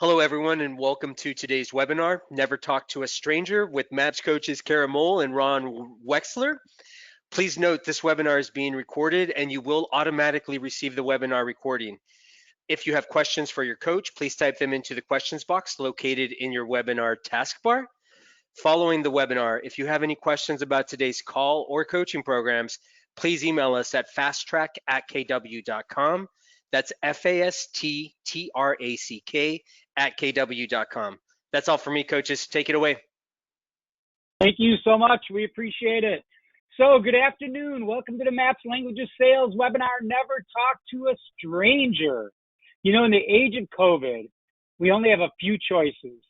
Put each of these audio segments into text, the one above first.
Hello, everyone, and welcome to today's webinar, Never Talk to a Stranger, with MAPS coaches Kara Moll and Ron Wexler. Please note this webinar is being recorded and you will automatically receive the webinar recording. If you have questions for your coach, please type them into the questions box located in your webinar taskbar. Following the webinar, if you have any questions about today's call or coaching programs, please email us at fasttrack@kw.com. That's fasttrack@kw.com. That's all for me, coaches. Take it away. Thank you so much. We appreciate it. So good afternoon. Welcome to the MAPS Language of Sales webinar, Never Talk to a Stranger. You know, in the age of COVID, we only have a few choices.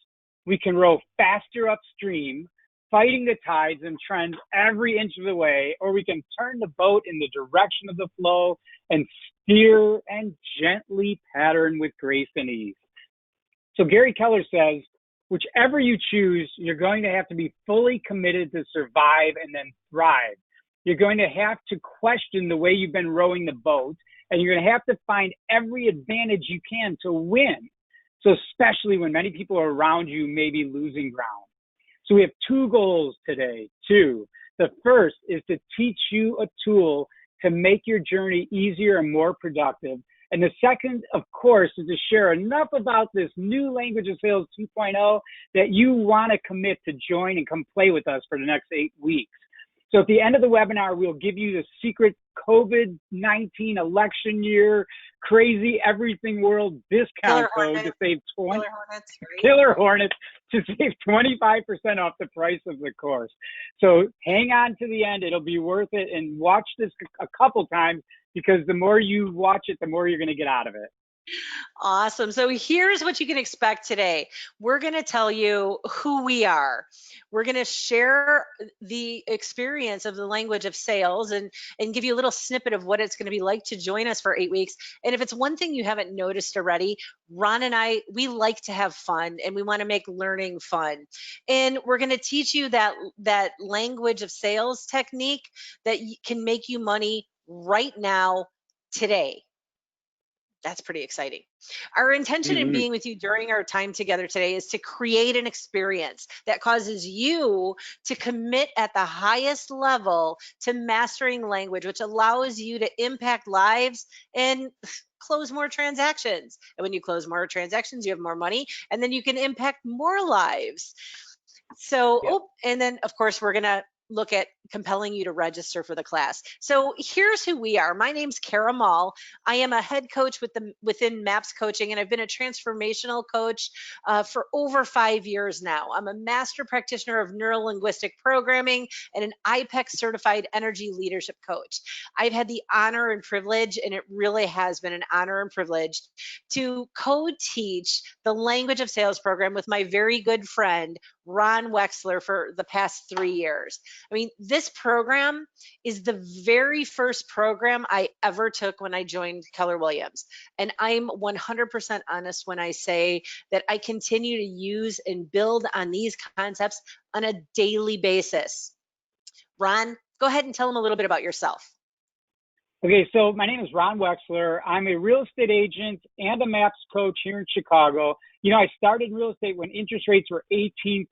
We can row faster upstream, fighting the tides and trends every inch of the way, or we can turn the boat in the direction of the flow and steer and gently pattern with grace and ease. So Gary Keller says, whichever you choose, you're going to have to be fully committed to survive and then thrive. You're going to have to question the way you've been rowing the boat, and you're going to have to find every advantage you can to win. So especially when many people around you may be losing ground. So we have two goals today, two. The first is to teach you a tool to make your journey easier and more productive. And the second, of course, is to share enough about this new Language of Sales 2.0 that you want to commit to join and come play with us for the next 8 weeks. So at the end of the webinar, we'll give you the secret COVID-19 election year, crazy everything world discount code to save Killer Hornets to save 25% off the price of the course. So hang on to the end. It'll be worth it, and watch this a couple times, because the more you watch it, the more you're going to get out of it. Awesome. So here's what you can expect today. We're going to tell you who we are. We're going to share the experience of the language of sales and give you a little snippet of what it's going to be like to join us for 8 weeks. And if it's one thing you haven't noticed already, Ron and I, we like to have fun, and we want to make learning fun. And we're going to teach you that language of sales technique that can make you money right now, today. That's pretty exciting. Our intention in being with you during our time together today is to create an experience that causes you to commit at the highest level to mastering language, which allows you to impact lives and close more transactions. And when you close more transactions, you have more money, and then you can impact more lives. So, and then of course, we're going to look at compelling you to register for the class. So here's who we are. My name's Kara Moll. I am a head coach within MAPS Coaching, and I've been a transformational coach for over 5 years now. I'm a master practitioner of neuro-linguistic programming and an IPEX certified energy leadership coach. I've had the honor and privilege, and it really has been an honor and privilege, to co-teach the Language of Sales program with my very good friend, Ron Wexler, for the past 3 years. I mean, this program is the very first program I ever took when I joined Keller Williams. And I'm 100% honest when I say that I continue to use and build on these concepts on a daily basis. Ron, go ahead and tell them a little bit about yourself. Okay, so my name is Ron Wexler. I'm a real estate agent and a MAPS coach here in Chicago. You know, I started real estate when interest rates were 18%.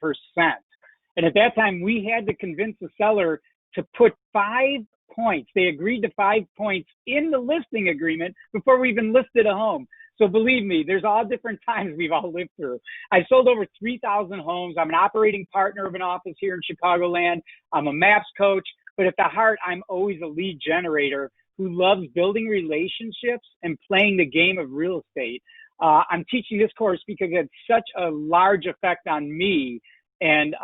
And at that time, we had to convince the seller to put 5 points. They agreed to 5 points in the listing agreement before we even listed a home. So believe me, there's all different times we've all lived through. I sold over 3,000 homes. I'm an operating partner of an office here in Chicagoland. I'm a MAPS coach, but at the heart, I'm always a lead generator who loves building relationships and playing the game of real estate. I'm teaching this course because it had such a large effect on me. And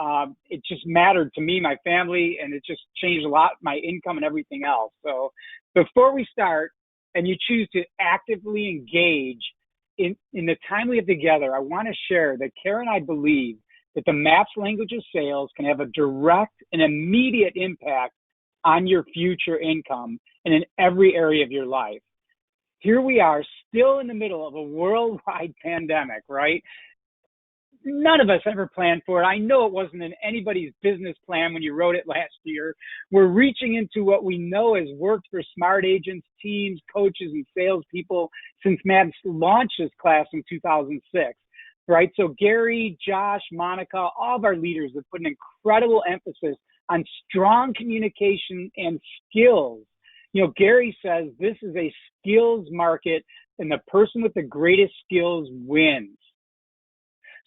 it just mattered to me, my family, and it just changed a lot, my income and everything else. So before we start, and you choose to actively engage in the time we have together, I want to share that Kara and I believe that the MAPS Language of Sales can have a direct and immediate impact on your future income and in every area of your life. Here we are, still in the middle of a worldwide pandemic, right? None of us ever planned for it. I know it wasn't in anybody's business plan when you wrote it last year. We're reaching into what we know has worked for smart agents, teams, coaches, and salespeople since MAPS launched this class in 2006. right? So Gary, Josh, Monica, all of our leaders have put an incredible emphasis on strong communication and skills. You know, Gary says this is a skills market and the person with the greatest skills wins.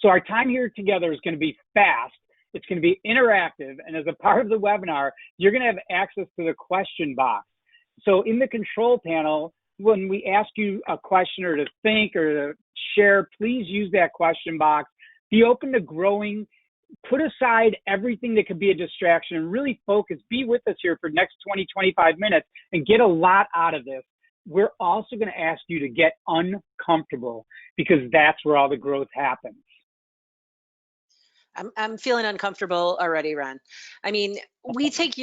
So our time here together is going to be fast. It's going to be interactive. And as a part of the webinar, you're going to have access to the question box. So in the control panel, when we ask you a question or to think or to share, please use that question box. Be open to growing. Put aside everything that could be a distraction and really focus. Be with us here for the next 20, 25 minutes and get a lot out of this. We're also going to ask you to get uncomfortable because that's where all the growth happens. I'm feeling uncomfortable already, Ron. I mean, we take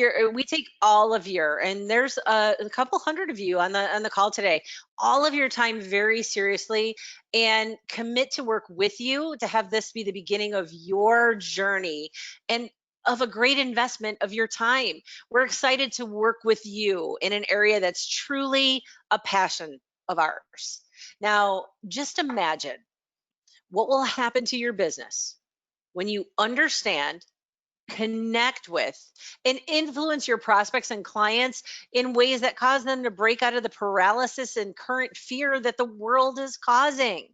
all of your, and there's a couple hundred of you on the call today, all of your time very seriously and commit to work with you to have this be the beginning of your journey and of a great investment of your time. We're excited to work with you in an area that's truly a passion of ours. Now, just imagine what will happen to your business when you understand, connect with, and influence your prospects and clients in ways that cause them to break out of the paralysis and current fear that the world is causing.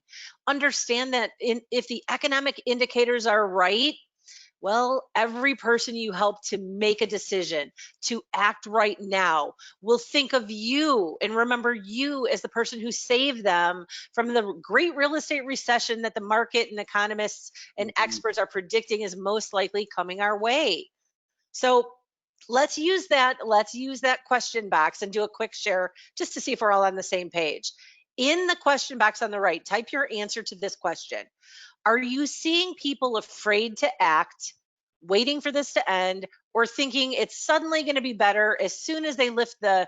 Understand that if the economic indicators are right, well, every person you help to make a decision, to act right now, will think of you and remember you as the person who saved them from the great real estate recession that the market and economists and experts are predicting is most likely coming our way. So let's use that question box and do a quick share just to see if we're all on the same page. In the question box on the right, type your answer to this question. Are you seeing people afraid to act, waiting for this to end, or thinking it's suddenly going to be better as soon as they lift the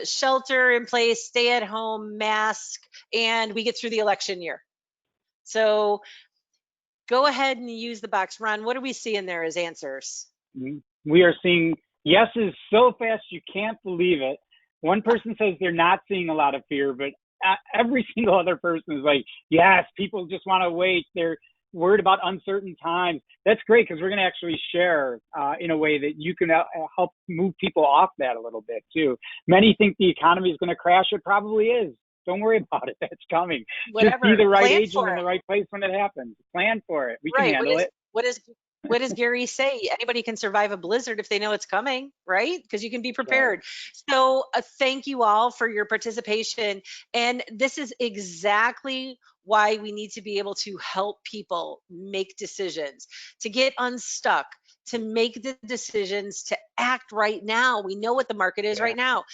shelter in place, stay at home, mask, and we get through the election year? So go ahead and use the box. Ron, what do we see in there as answers? We are seeing yeses so fast you can't believe it. One person says they're not seeing a lot of fear, but every single other person is like, yes, people just want to wait. They're worried about uncertain times. That's great because we're going to actually share in a way that you can help move people off that a little bit too. Many think the economy is going to crash. It probably is. Don't worry about it. That's coming. Whatever. Just be the right Plan agent in the right place when it happens. Plan for it. We can handle it. What does Gary say? Anybody can survive a blizzard if they know it's coming, right? Because you can be prepared. Right. So thank you all for your participation. And this is exactly why we need to be able to help people make decisions, to get unstuck, to make the decisions, to act right now. We know what the market is right now.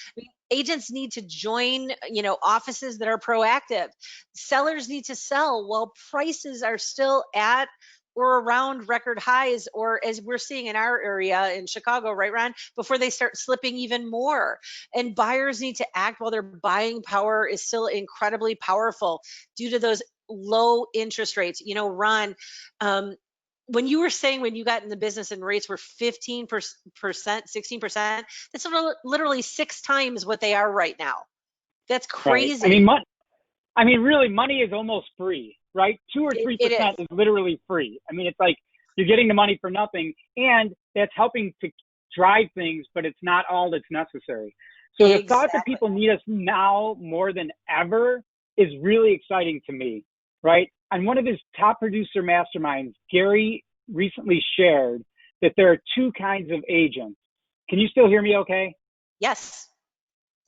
Agents need to join, offices that are proactive. Sellers need to sell while prices are still at or around record highs, or as we're seeing in our area in Chicago, right, Ron, before they start slipping even more. And buyers need to act while their buying power is still incredibly powerful due to those low interest rates. Ron, when you were saying when you got in the business and rates were 15%, 16%, that's literally 6 times what they are right now. That's crazy. Right. Really, money is almost free, right? 2 or 3% is literally free. It's like you're getting the money for nothing, and that's helping to drive things, but it's not all that's necessary. So the thought that people need us now more than ever is really exciting to me, right? On one of his top producer masterminds, Gary recently shared that there are 2 kinds of agents. Can you still hear me okay? Yes.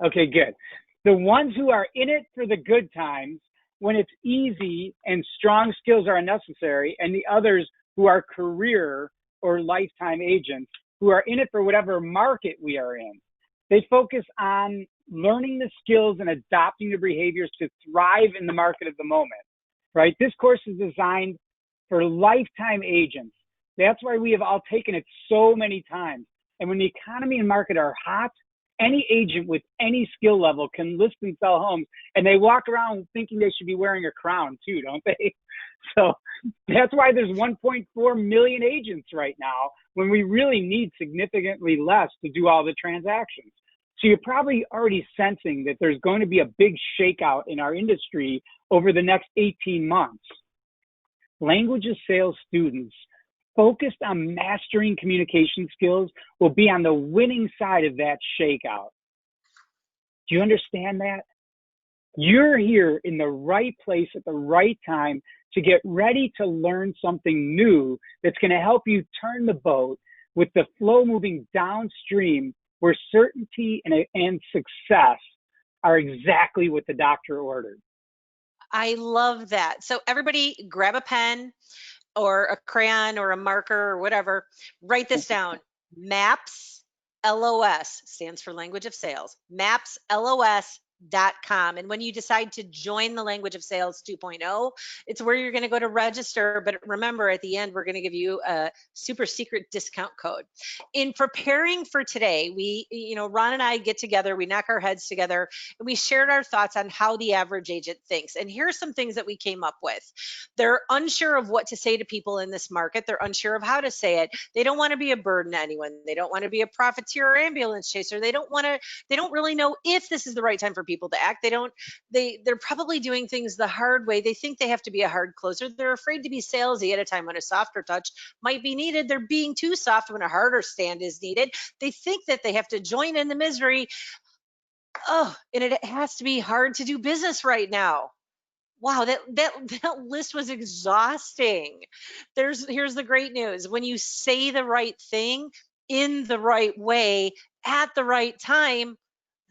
Okay, good. The ones who are in it for the good times when it's easy and strong skills are unnecessary, and the others who are career or lifetime agents who are in it for whatever market we are in. They focus on learning the skills and adopting the behaviors to thrive in the market of the moment, right? This course is designed for lifetime agents. That's why we have all taken it so many times. And when the economy and market are hot, any agent with any skill level can list and sell homes, and they walk around thinking they should be wearing a crown too, don't they? So that's why there's 1.4 million agents right now when we really need significantly less to do all the transactions. So you're probably already sensing that there's going to be a big shakeout in our industry over the next 18 months. Language of sales students focused on mastering communication skills will be on the winning side of that shakeout. Do you understand that? You're here in the right place at the right time to get ready to learn something new that's going to help you turn the boat with the flow moving downstream, where certainty and success are exactly what the doctor ordered. I love that. So everybody grab a pen or a crayon or a marker or whatever, write this down. MAPS LOS stands for language of sales. MAPS LOS.com. And when you decide to join the Language of Sales 2.0, it's where you're going to go to register. But remember, at the end, we're going to give you a super secret discount code. In preparing for today, Ron and I get together, we knock our heads together, and we shared our thoughts on how the average agent thinks. And here are some things that we came up with. They're unsure of what to say to people in this market. They're unsure of how to say it. They don't want to be a burden to anyone. They don't want to be a profiteer or ambulance chaser. They don't really know if this is the right time for people to act. They're probably doing things the hard way. They think they have to be a hard closer. They're afraid to be salesy at a time when a softer touch might be needed. They're being too soft when a harder stand is needed. They think that they have to join in the misery. Oh, and it has to be hard to do business right now. Wow, that list was exhausting. Here's the great news. When you say the right thing in the right way at the right time,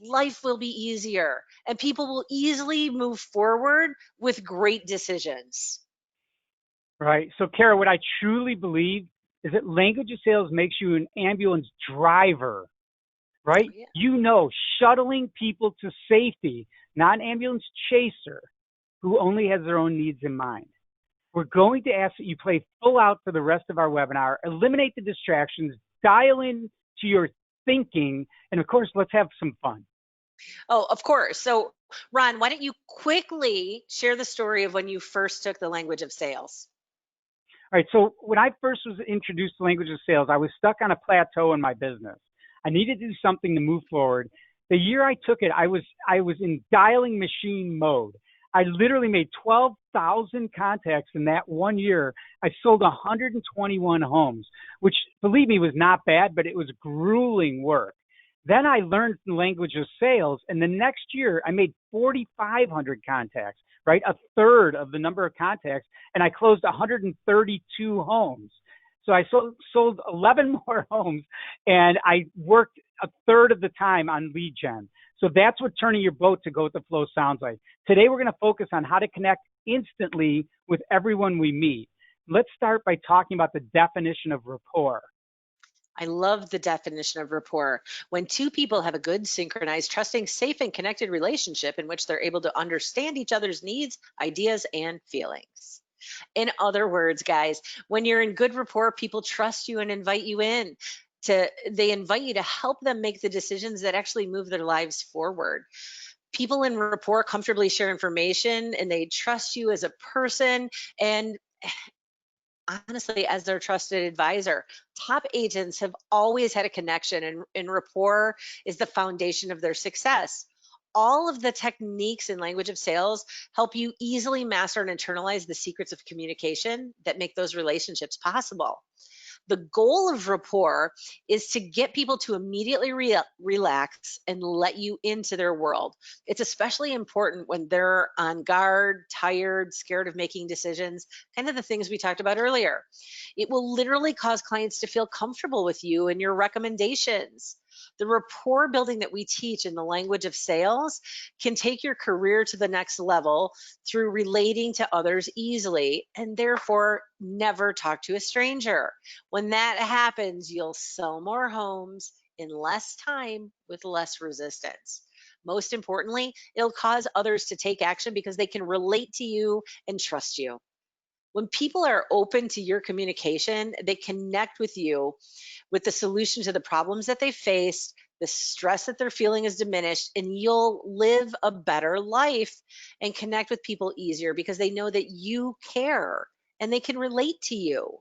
life will be easier and people will easily move forward with great decisions. Right. So, Kara, what I truly believe is that language of sales makes you an ambulance driver, right? Oh, yeah. You know, shuttling people to safety, not an ambulance chaser who only has their own needs in mind. We're going to ask that you play full out for the rest of our webinar, eliminate the distractions, dial in to your thinking, and of course, let's have some fun. Oh, of course. So, Ron, why don't you quickly share the story of when you first took the language of sales? All right. So when I first was introduced to language of sales, I was stuck on a plateau in my business. I needed to do something to move forward. The year I took it, I was in dialing machine mode. I literally made 12,000 contacts in that 1 year. I sold 121 homes, which, believe me, was not bad, but it was grueling work. Then I learned the language of sales, and the next year I made 4,500 contacts, right? A third of the number of contacts, and I closed 132 homes. So I sold 11 more homes, and I worked a third of the time on lead gen. So that's what turning your boat to go with the flow sounds like. Today, we're going to focus on how to connect instantly with everyone we meet. Let's start by talking about the definition of rapport. I love the definition of rapport. When two people have a good, synchronized, trusting, safe, and connected relationship in which they're able to understand each other's needs, ideas, and feelings. In other words, guys, when you're in good rapport, people trust you and invite you in. They invite you to help them make the decisions that actually move their lives forward. People in rapport comfortably share information and they trust you as a person and honestly as their trusted advisor. Top agents have always had a connection, and rapport is the foundation of their success. All of the techniques in language of sales help you easily master and internalize the secrets of communication that make those relationships possible. The goal of rapport is to get people to immediately relax and let you into their world. It's especially important when they're on guard, tired, scared of making decisions, kind of the things we talked about earlier. It will literally cause clients to feel comfortable with you and your recommendations. The rapport building that we teach in the language of sales can take your career to the next level through relating to others easily and therefore never talk to a stranger. When that happens, you'll sell more homes in less time with less resistance. Most importantly, it'll cause others to take action because they can relate to you and trust you. When people are open to your communication, they connect with you with the solution to the problems that they face, the stress that they're feeling is diminished, and you'll live a better life and connect with people easier because they know that you care and they can relate to you.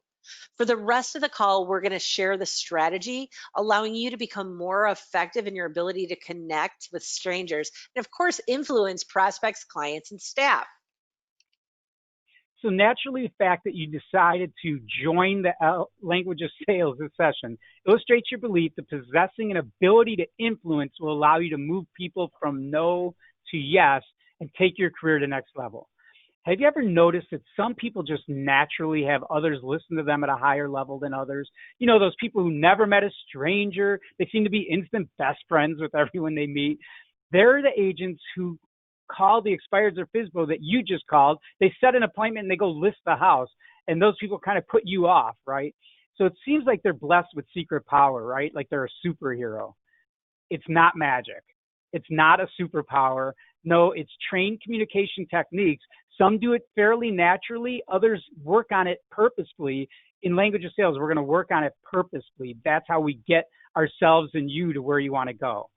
For the rest of the call, we're going to share the strategy, allowing you to become more effective in your ability to connect with strangers and, of course, influence prospects, clients, and staff. So naturally, the fact that you decided to join the language of sales this session illustrates your belief that possessing an ability to influence will allow you to move people from no to yes and take your career to the next level. Have you ever noticed that some people just naturally have others listen to them at a higher level than others? You know, those people who never met a stranger, they seem to be instant best friends with everyone they meet. They're the agents who call the expireds or FISBO that you just called. They set an appointment and they go list the house, and those people kind of put you off, right? So it seems like they're blessed with secret power, right? Like they're a superhero. It's not magic. It's not a superpower. No, it's trained communication techniques. Some do it fairly naturally. Others work on it purposefully. In language of sales, we're going to work on it purposefully. That's how we get ourselves and you to where you want to go.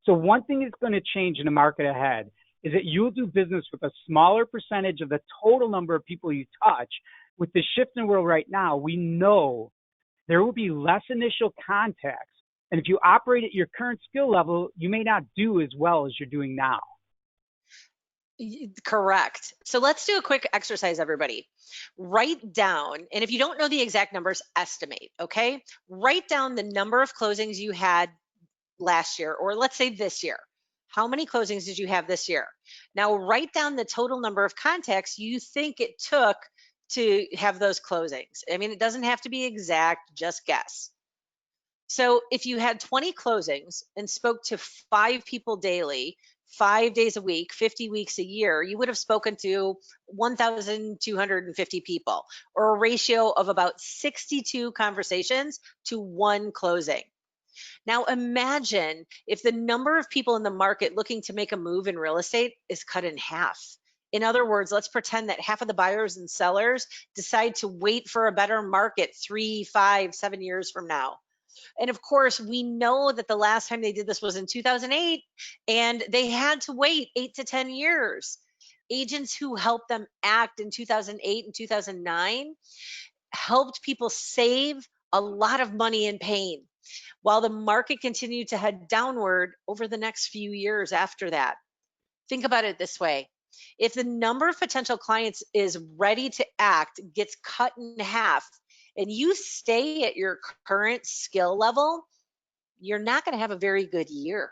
So one thing that's going to change in the market ahead is that you'll do business with a smaller percentage of the total number of people you touch. With the shift in the world right now, we know there will be less initial contacts. And if you operate at your current skill level, you may not do as well as you're doing now. Correct. So let's do a quick exercise, everybody. Write down, and if you don't know the exact numbers, estimate, okay? Write down the number of closings you had last year, or let's say this year. How many closings did you have this year? Now write down the total number of contacts you think it took to have those closings. I mean, it doesn't have to be exact, just guess. So if you had 20 closings and spoke to 5 people daily, 5 days a week, 50 weeks a year, you would have spoken to 1,250 people, or a ratio of about 62 conversations to 1 closing. Now imagine if the number of people in the market looking to make a move in real estate is cut in half. In other words, let's pretend that half of the buyers and sellers decide to wait for a better market 3, 5, 7 years from now. And of course, we know that the last time they did this was in 2008, and they had to wait 8 to 10 years. Agents who helped them act in 2008 and 2009 helped people save a lot of money and pain, while the market continued to head downward over the next few years after that. Think about it this way. If the number of potential clients is ready to act gets cut in half, and you stay at your current skill level, you're not going to have a very good year.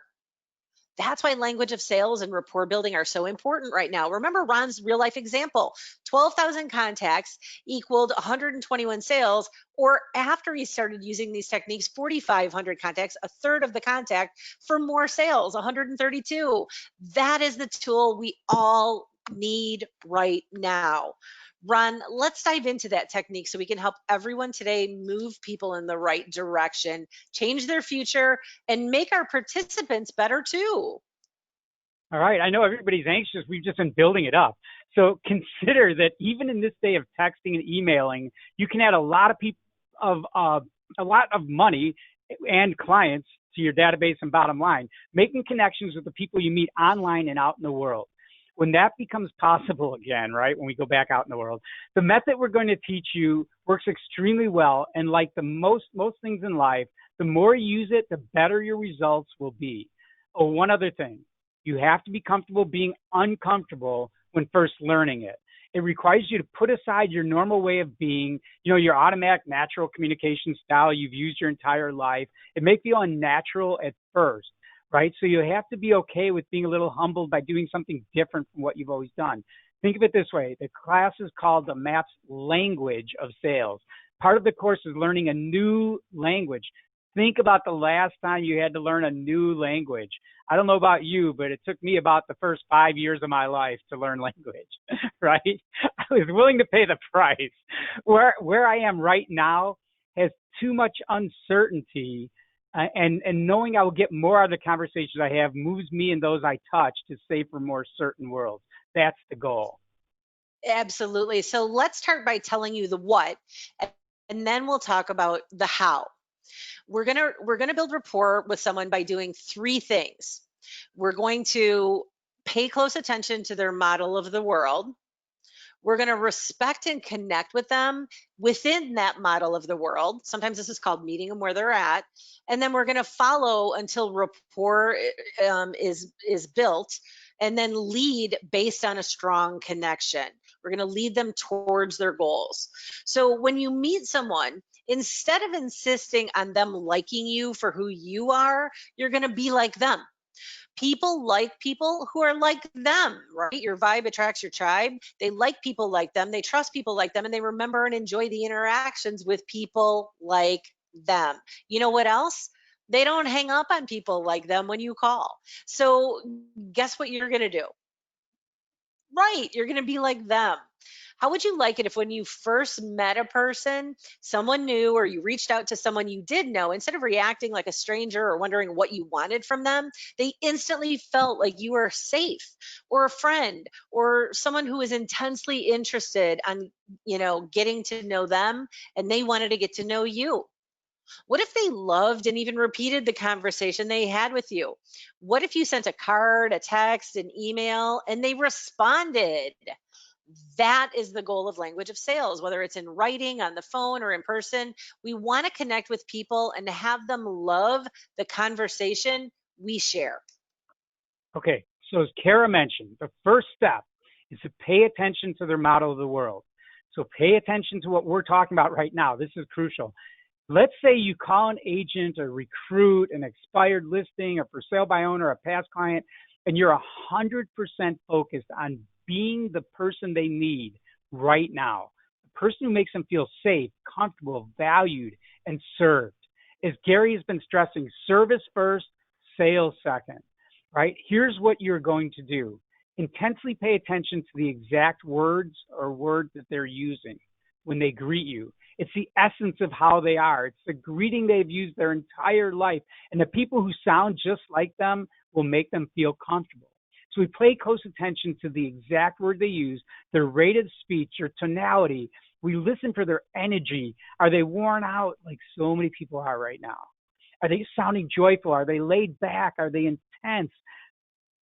That's why language of sales and rapport building are so important right now. Remember Ron's real life example, 12,000 contacts equaled 121 sales, or after he started using these techniques, 4,500 contacts, a third of the contact for more sales, 132. That is the tool we all need right now. Ron, let's dive into that technique so we can help everyone today move people in the right direction, change their future, and make our participants better too. All right. I know everybody's anxious. We've just been building it up. So consider that even in this day of texting and emailing, you can add a lot of money and clients to your database and bottom line, making connections with the people you meet online and out in the world. When that becomes possible again, right, when we go back out in the world, the method we're going to teach you works extremely well. And like the most things in life, the more you use it, the better your results will be. Oh, one other thing. You have to be comfortable being uncomfortable when first learning it. It requires you to put aside your normal way of being, your automatic natural communication style you've used your entire life. It may feel unnatural at first, right? So you have to be okay with being a little humbled by doing something different from what you've always done. Think of it this way. The class is called the MAPS language of sales. Part of the course is learning a new language. Think about the last time you had to learn a new language. I don't know about you, but it took me about the first 5 years of my life to learn language, right? I was willing to pay the price. Where I am right now has too much uncertainty, and knowing I will get more out of the conversations I have moves me and those I touch to safer, more certain worlds. That's the goal. Absolutely. So let's start by telling you the what, and then we'll talk about the how. We're gonna build rapport with someone by doing 3 things. We're going to pay close attention to their model of the world. We're going to respect and connect with them within that model of the world. Sometimes this is called meeting them where they're at. And then we're going to follow until rapport is built, and then lead based on a strong connection. We're going to lead them towards their goals. So when you meet someone, instead of insisting on them liking you for who you are, you're going to be like them. People like people who are like them, right? Your vibe attracts your tribe. They like people like them. They trust people like them, and they remember and enjoy the interactions with people like them. You know what else? They don't hang up on people like them when you call. So, guess what you're going to do? Right, you're going to be like them. How would you like it if when you first met a person, someone new, or you reached out to someone you did know, instead of reacting like a stranger or wondering what you wanted from them, they instantly felt like you were safe, or a friend, or someone who was intensely interested on, getting to know them, and they wanted to get to know you? What if they loved and even repeated the conversation they had with you? What if you sent a card, a text, an email, and they responded? That is the goal of language of sales, whether it's in writing, on the phone, or in person. We want to connect with people and have them love the conversation we share. Okay, so as Kara mentioned, the first step is to pay attention to their model of the world. So pay attention to what we're talking about right now. This is crucial. Let's say you call an agent, a recruit, an expired listing, a for sale by owner, a past client, and you're 100% focused on being the person they need right now, the person who makes them feel safe, comfortable, valued, and served. As Gary has been stressing, service first, sales second, right? Here's what you're going to do. Intensely pay attention to the exact words or words that they're using when they greet you. It's the essence of how they are. It's the greeting they've used their entire life. And the people who sound just like them will make them feel comfortable. So we pay close attention to the exact word they use, their rate of speech, their tonality. We listen for their energy. Are they worn out like so many people are right now? Are they sounding joyful? Are they laid back? Are they intense?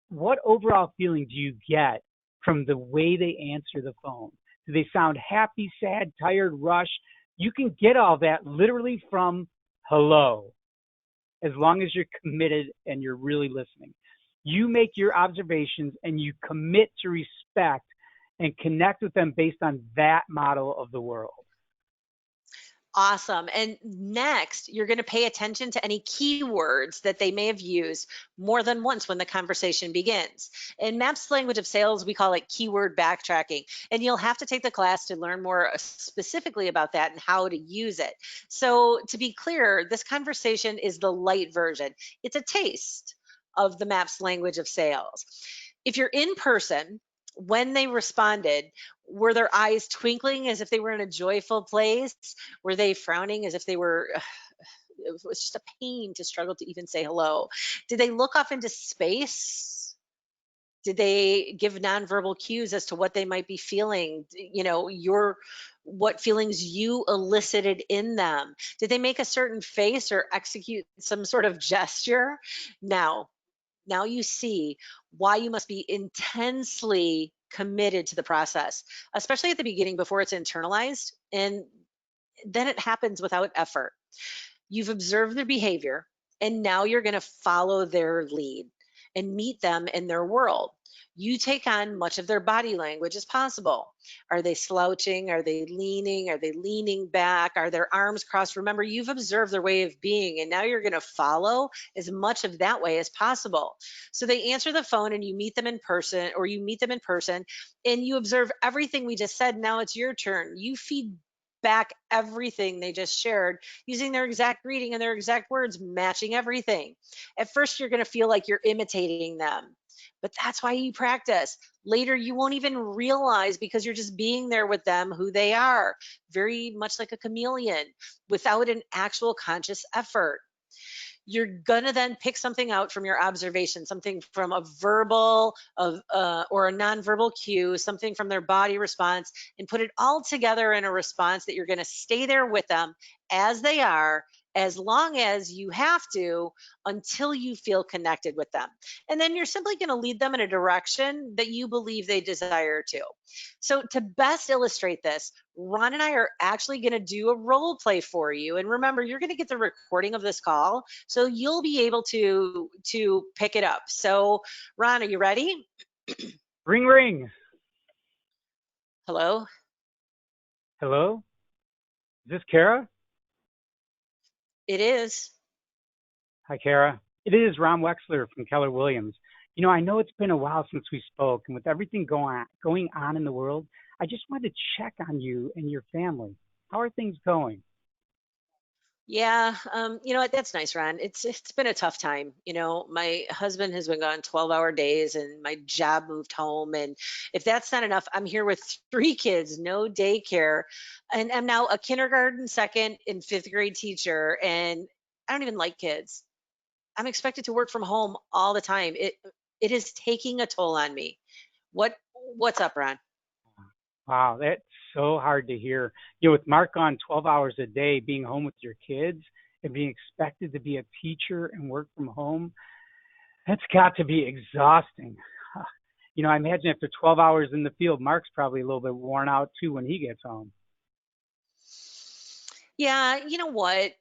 What overall feeling do you get from the way they answer the phone? Do they sound happy, sad, tired, rushed? You can get all that literally from hello, as long as you're committed and you're really listening. You make your observations and you commit to respect and connect with them based on that model of the world. Awesome. And next, you're going to pay attention to any keywords that they may have used more than once when the conversation begins. In MAP's language of sales, we call it keyword backtracking. And you'll have to take the class to learn more specifically about that and how to use it. So, to be clear, this conversation is the light version, it's a taste of the MAP's language of sales. If you're in person, when they responded, were their eyes twinkling as if they were in a joyful place? Were they frowning as if they were, it was just a pain to struggle to even say hello? Did they look off into space? Did they give nonverbal cues as to what they might be feeling? What feelings you elicited in them? Did they make a certain face or execute some sort of gesture? Now you see why you must be intensely committed to the process, especially at the beginning before it's internalized. And then it happens without effort. You've observed their behavior, and now you're going to follow their lead and meet them in their world. You take on much of their body language as possible. Are they slouching? Are they leaning? Are they leaning back? Are their arms crossed? Remember, you've observed their way of being, and now you're going to follow as much of that way as possible. So they answer the phone and you meet them in person, or you meet them in person, and you observe everything we just said. Now it's your turn. You feed back everything they just shared using their exact greeting and their exact words, matching everything. At first, you're going to feel like you're imitating them, but that's why you practice. Later, you won't even realize because you're just being there with them who they are, very much like a chameleon without an actual conscious effort. You're gonna then pick something out from your observation, something from a verbal or a nonverbal cue, something from their body response, and put it all together in a response that you're gonna stay there with them as they are as long as you have to until you feel connected with them. And then you're simply going to lead them in a direction that you believe they desire to. So, to best illustrate this, Ron and I are actually going to do a role play for you. And remember, you're going to get the recording of this call, so you'll be able to pick it up. So, Ron, are you ready? Ring, ring. Hello? Hello? Is this Kara? It is. Hi, Kara. It is Ron Wexler from Keller Williams. I know it's been a while since we spoke, and with everything going on in the world, I just wanted to check on you and your family. How are things going? Yeah, you know what? That's nice, Ron. It's been a tough time. My husband has been gone 12-hour days, and my job moved home. And if that's not enough, I'm here with three kids, no daycare, and I'm now a kindergarten, second, and fifth grade teacher. And I don't even like kids. I'm expected to work from home all the time. It is taking a toll on me. What's up, Ron? Wow, that's so hard to hear. With Mark on 12 hours a day, being home with your kids and being expected to be a teacher and work from home, that's got to be exhausting. I imagine after 12 hours in the field, Mark's probably a little bit worn out too when he gets home. Yeah, you know what?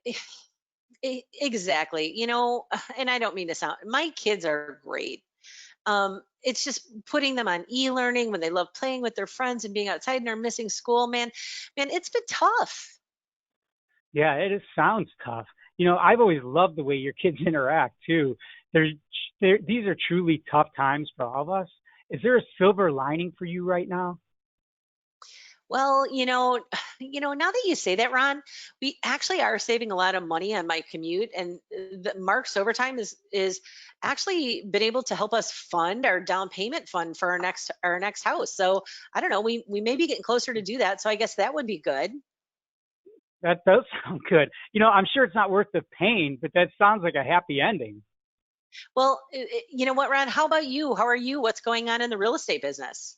Exactly. And I don't mean to sound, my kids are great. It's just putting them on e-learning when they love playing with their friends and being outside and they're missing school, man, it's been tough. Yeah, sounds tough. I've always loved the way your kids interact too. There's, these are truly tough times for all of us. Is there a silver lining for you right now? Well, now that you say that, Ron, we actually are saving a lot of money on my commute, and Mark's overtime is actually been able to help us fund our down payment fund for our next house. So I don't know, we may be getting closer to do that. So I guess that would be good. That does sound good. I'm sure it's not worth the pain, but that sounds like a happy ending. Well, you know what, Ron? How about you? How are you? What's going on in the real estate business?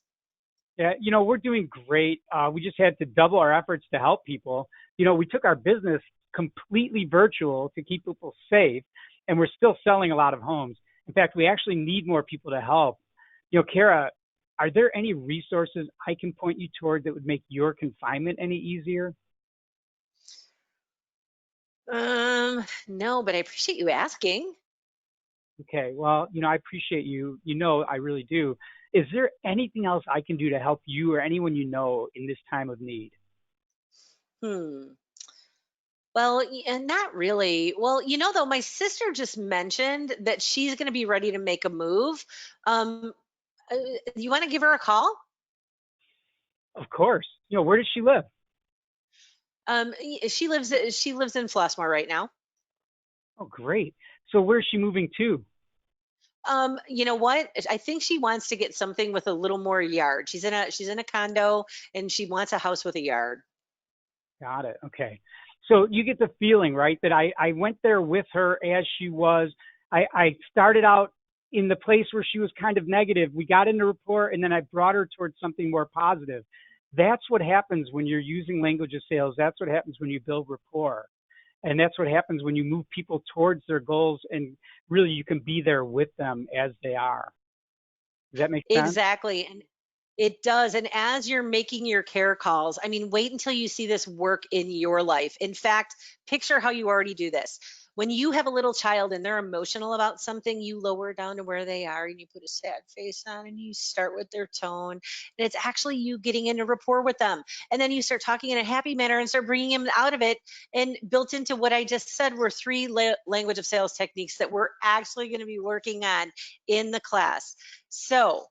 Yeah, we're doing great. We just had to double our efforts to help people. We took our business completely virtual to keep people safe, and we're still selling a lot of homes. In fact, we actually need more people to help. Kara, are there any resources I can point you toward that would make your confinement any easier? No, but I appreciate you asking. Okay, well, I appreciate you. I really do. Is there anything else I can do to help you or anyone you know in this time of need? Hmm. Well, not really. Well, though, my sister just mentioned that she's going to be ready to make a move. Um, you want to give her a call? Of course. Where does she live? She lives in Flossmoor right now. Oh, great. So where's she moving to? You know what? I think she wants to get something with a little more yard. She's in a condo and she wants a house with a yard. Got it. Okay. So you get the feeling, right, that I went there with her as she was. I started out in the place where she was kind of negative. We got into rapport and then I brought her towards something more positive. That's what happens when you're using language of sales. That's what happens when you build rapport. And that's what happens when you move people towards their goals and really you can be there with them as they are. Does that make sense? Exactly. And it does. And as you're making your care calls, I mean, wait until you see this work in your life. In fact, picture how you already do this. When you have a little child and they're emotional about something, you lower down to where they are and you put a sad face on and you start with their tone. And it's actually you getting into rapport with them. And then you start talking in a happy manner and start bringing them out of it. And built into what I just said were three language of sales techniques that we're actually going to be working on in the class. So,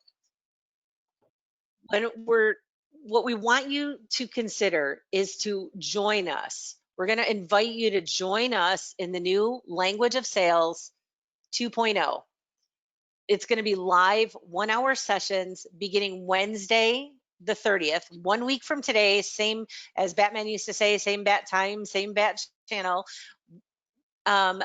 when we're what we want you to consider is to join us. We're going to invite you to join us in the new Language of Sales 2.0. It's going to be live 1 hour sessions beginning Wednesday, the 30th, 1 week from today. Same as Batman used to say, same bat time, same bat channel. Um,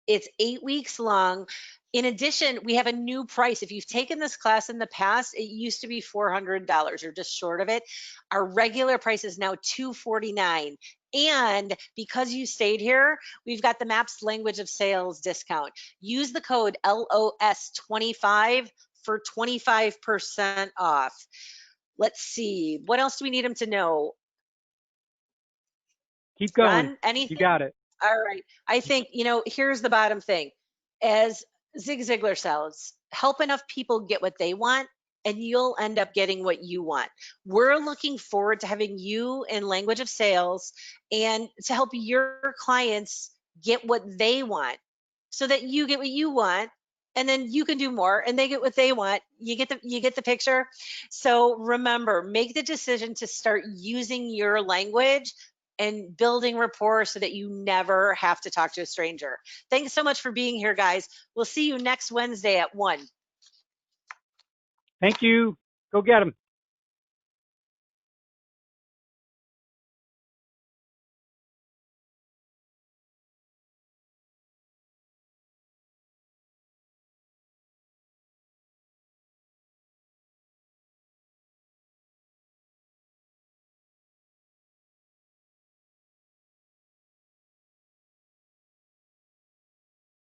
it's 8 weeks long. In addition, we have a new price. If you've taken this class in the past, it used to be $400 or just short of it. Our regular price is now $249. And because you stayed here, we've got the MAPS Language of Sales discount. Use the code LOS25 for 25% off. Let's see. What else do we need them to know? Keep going. Ron, anything? You got it. All right. I think, here's the bottom thing. As Zig Ziglar says, help enough people get what they want, and you'll end up getting what you want. We're looking forward to having you in Language of Sales and to help your clients get what they want so that you get what you want, and then you can do more and they get what they want. You get the picture. So remember, make the decision to start using your language and building rapport so that you never have to talk to a stranger. Thanks so much for being here, guys. We'll see you next Wednesday at 1. Thank you. Go get them.